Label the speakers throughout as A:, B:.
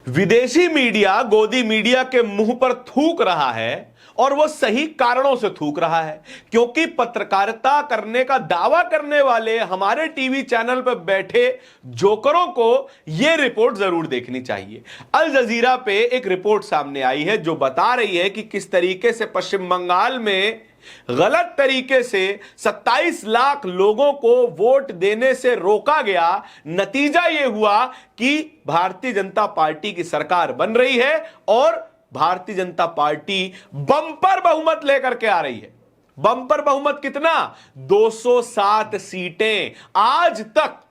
A: विदेशी मीडिया गोदी मीडिया के मुंह पर थूक रहा है और वो सही कारणों से थूक रहा है, क्योंकि पत्रकारिता करने का दावा करने वाले हमारे टीवी चैनल पर बैठे जोकरों को यह रिपोर्ट जरूर देखनी चाहिए। अल जजीरा पे एक रिपोर्ट सामने आई है जो बता रही है कि किस तरीके से पश्चिम बंगाल में गलत तरीके से 27 लाख लोगों को वोट देने से रोका गया। नतीजा यह हुआ कि भारतीय जनता पार्टी की सरकार बन रही है और भारतीय जनता पार्टी बंपर बहुमत लेकर के आ रही है। बंपर बहुमत कितना? 207 सीटें। आज तक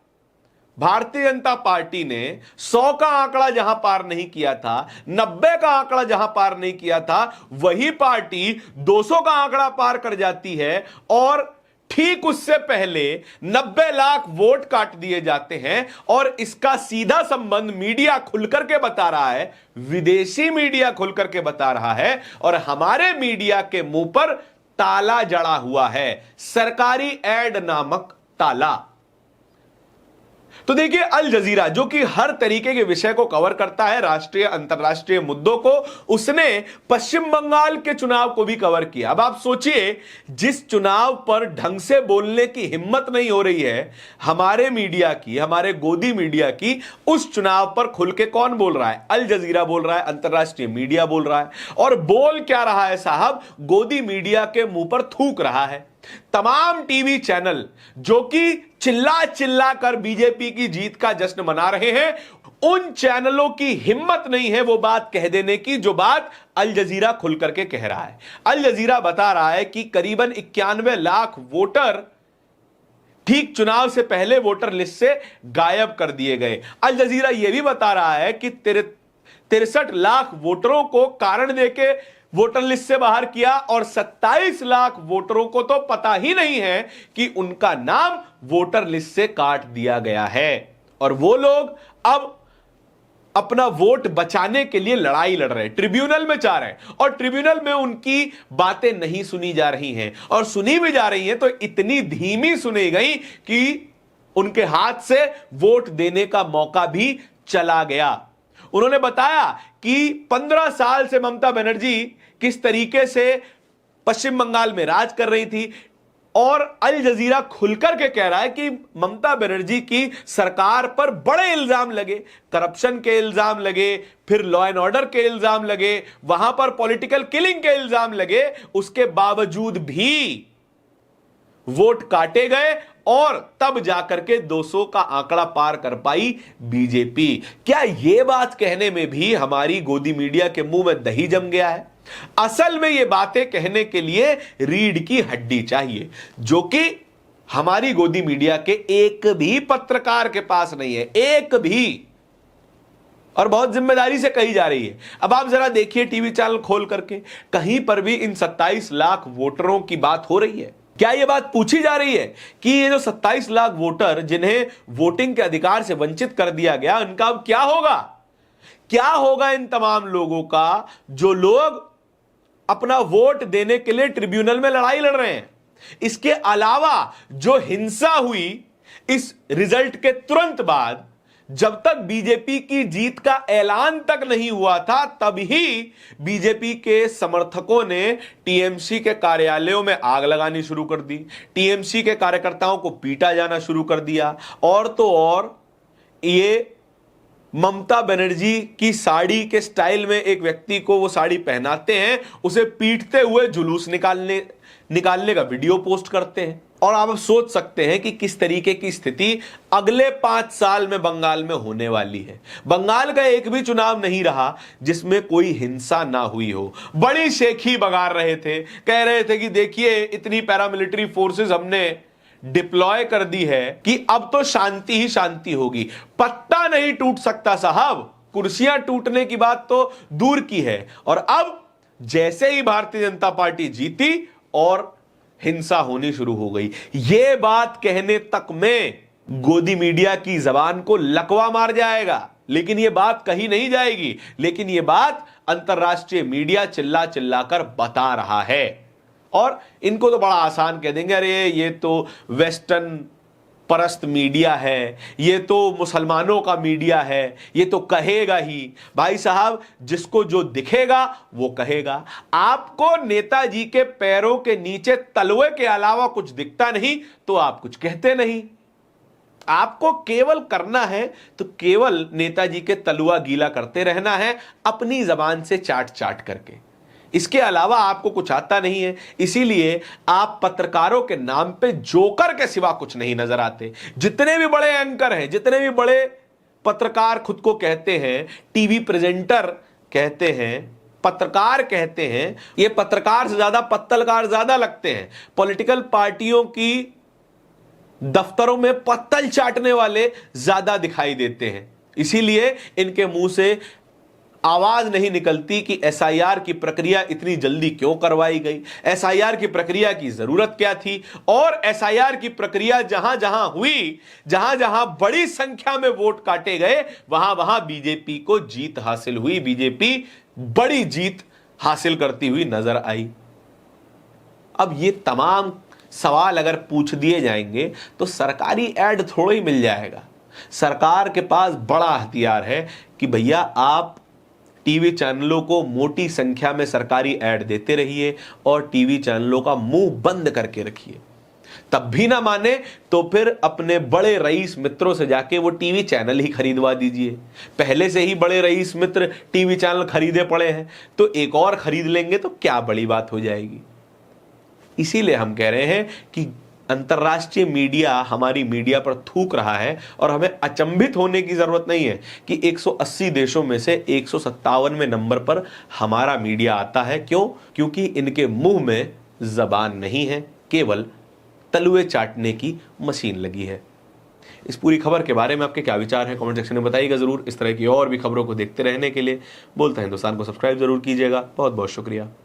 A: भारतीय जनता पार्टी ने 100 का आंकड़ा जहां पार नहीं किया था, 90 का आंकड़ा जहां पार नहीं किया था, वही पार्टी 200 का आंकड़ा पार कर जाती है और ठीक उससे पहले 90 लाख वोट काट दिए जाते हैं। और इसका सीधा संबंध मीडिया खुलकर के बता रहा है, विदेशी मीडिया खुलकर के बता रहा है और हमारे मीडिया के मुंह पर ताला जड़ा हुआ है, सरकारी एड नामक ताला। तो देखिए, अल जजीरा जो कि हर तरीके के विषय को कवर करता है, राष्ट्रीय अंतरराष्ट्रीय मुद्दों को, उसने पश्चिम बंगाल के चुनाव को भी कवर किया। अब आप सोचिए, जिस चुनाव पर ढंग से बोलने की हिम्मत नहीं हो रही है हमारे मीडिया की, हमारे गोदी मीडिया की, उस चुनाव पर खुल के कौन बोल रहा है? अल जजीरा बोल रहा है, अंतरराष्ट्रीय मीडिया बोल रहा है। और बोल क्या रहा है साहब? गोदी मीडिया के मुंह पर थूक रहा है। तमाम टीवी चैनल जो कि चिल्ला चिल्ला कर बीजेपी की जीत का जश्न मना रहे हैं, उन चैनलों की हिम्मत नहीं है वो बात कह देने की जो बात अल जजीरा खुल करके कह रहा है। अल जजीरा बता रहा है कि करीबन 91 लाख वोटर ठीक चुनाव से पहले वोटर लिस्ट से गायब कर दिए गए। अल जजीरा यह भी बता रहा है कि 63 लाख वोटरों को कारण देके वोटर लिस्ट से बाहर किया और 27 लाख वोटरों को तो पता ही नहीं है कि उनका नाम वोटर लिस्ट से काट दिया गया है। और वो लोग अब अपना वोट बचाने के लिए लड़ाई लड़ रहे हैं, ट्रिब्यूनल में जा रहे हैं और ट्रिब्यूनल में उनकी बातें नहीं सुनी जा रही हैं और सुनी भी जा रही हैं तो इतनी धीमी सुनी गई कि उनके हाथ से वोट देने का मौका भी चला गया। उन्होंने बताया कि 15 साल से ममता बनर्जी किस तरीके से पश्चिम बंगाल में राज कर रही थी और अल जजीरा खुलकर के कह रहा है कि ममता बनर्जी की सरकार पर बड़े इल्जाम लगे, करप्शन के इल्जाम लगे, फिर लॉ एंड ऑर्डर के इल्जाम लगे, वहां पर पॉलिटिकल किलिंग के इल्जाम लगे, उसके बावजूद भी वोट काटे गए और तब जाकर के 200 का आंकड़ा पार कर पाई बीजेपी। क्या यह बात कहने में भी हमारी गोदी मीडिया के मुंह में दही जम गया है? असल में यह बातें कहने के लिए रीढ़ की हड्डी चाहिए, जो कि हमारी गोदी मीडिया के एक भी पत्रकार के पास नहीं है, एक भी, और बहुत जिम्मेदारी से कही जा रही है। अब आप जरा देखिए टीवी चैनल खोल करके, कहीं पर भी इन 27 लाख वोटरों की बात हो रही है? क्या यह बात पूछी जा रही है कि ये जो 27 लाख वोटर जिन्हें वोटिंग के अधिकार से वंचित कर दिया गया, उनका अब क्या होगा? क्या होगा इन तमाम लोगों का जो लोग अपना वोट देने के लिए ट्रिब्यूनल में लड़ाई लड़ रहे हैं? इसके अलावा जो हिंसा हुई इस रिजल्ट के तुरंत बाद, जब तक बीजेपी की जीत का ऐलान तक नहीं हुआ था, तभी बीजेपी के समर्थकों ने टीएमसी के कार्यालयों में आग लगानी शुरू कर दी, टीएमसी के कार्यकर्ताओं को पीटा जाना शुरू कर दिया। और तो और ये ममता बनर्जी की साड़ी के स्टाइल में एक व्यक्ति को वो साड़ी पहनाते हैं, उसे पीटते हुए जुलूस निकालने का वीडियो पोस्ट करते हैं। और आप सोच सकते हैं कि किस तरीके की स्थिति अगले 5 साल में बंगाल में होने वाली है। बंगाल का एक भी चुनाव नहीं रहा जिसमें कोई हिंसा ना हुई हो। बड़ी शेखी बगार रहे थे, कह रहे थे कि देखिए इतनी पैरामिलिट्री फोर्सेस हमने डिप्लॉय कर दी है कि अब तो शांति ही शांति होगी। पत्ता नहीं टूट सकता साहब, कुर्सियां टूटने की बात तो दूर की है। और अब जैसे ही भारतीय जनता पार्टी जीती और हिंसा होनी शुरू हो गई। यह बात कहने तक में गोदी मीडिया की जबान को लकवा मार जाएगा, लेकिन यह बात कही नहीं जाएगी। लेकिन यह बात अंतरराष्ट्रीय मीडिया चिल्ला चिल्ला कर बता रहा है और इनको तो बड़ा आसान कह देंगे, अरे ये तो वेस्टर्न परस्त मीडिया है, ये तो मुसलमानों का मीडिया है, ये तो कहेगा ही। भाई साहब, जिसको जो दिखेगा वो कहेगा। आपको नेताजी के पैरों के नीचे तलवे के अलावा कुछ दिखता नहीं तो आप कुछ कहते नहीं। आपको केवल करना है तो केवल नेताजी के तलुआ गीला करते रहना है, अपनी जबान से चाट चाट करके। इसके अलावा आपको कुछ आता नहीं है। इसीलिए आप पत्रकारों के नाम पे जोकर के सिवा कुछ नहीं नजर आते। जितने भी बड़े एंकर हैं, जितने भी बड़े पत्रकार खुद को कहते हैं, टीवी प्रेजेंटर कहते हैं, पत्रकार कहते हैं, ये पत्रकार से ज्यादा पत्तलकार ज्यादा लगते हैं। पॉलिटिकल पार्टियों की दफ्तरों में पत्तल चाटने वाले ज्यादा दिखाई देते हैं। इसीलिए इनके मुंह से आवाज नहीं निकलती कि एसआईआर की प्रक्रिया इतनी जल्दी क्यों करवाई गई, एसआईआर की प्रक्रिया की जरूरत क्या थी, और एसआईआर की प्रक्रिया जहां जहां हुई, जहां जहां बड़ी संख्या में वोट काटे गए, वहां वहां बीजेपी को जीत हासिल हुई, बीजेपी बड़ी जीत हासिल करती हुई नजर आई। अब ये तमाम सवाल अगर पूछ दिए जाएंगे तो सरकारी ऐड थोड़ा ही मिल जाएगा। सरकार के पास बड़ा हथियार है कि भैया आप टीवी चैनलों को मोटी संख्या में सरकारी ऐड देते रहिए और टीवी चैनलों का मुंह बंद करके रखिए। तब भी ना माने तो फिर अपने बड़े रईस मित्रों से जाके वो टीवी चैनल ही खरीदवा दीजिए। पहले से ही बड़े रईस मित्र टीवी चैनल खरीदे पड़े हैं तो एक और खरीद लेंगे तो क्या बड़ी बात हो जाएगी। इसीलिए हम कह रहे हैं कि अंतर्राष्ट्रीय मीडिया हमारी मीडिया पर थूक रहा है और हमें अचंभित होने की जरूरत नहीं है कि 180 देशों में से 157वें नंबर पर हमारा मीडिया आता है। क्यों? क्योंकि इनके मुंह में जबान नहीं है, केवल तलुए चाटने की मशीन लगी है। इस पूरी खबर के बारे में आपके क्या विचार हैं कमेंट सेक्शन में बताइएगा जरूर। इस तरह की और भी खबरों को देखते रहने के लिए बोलता हिंदुस्तान को सब्सक्राइब जरूर कीजिएगा। बहुत बहुत शुक्रिया।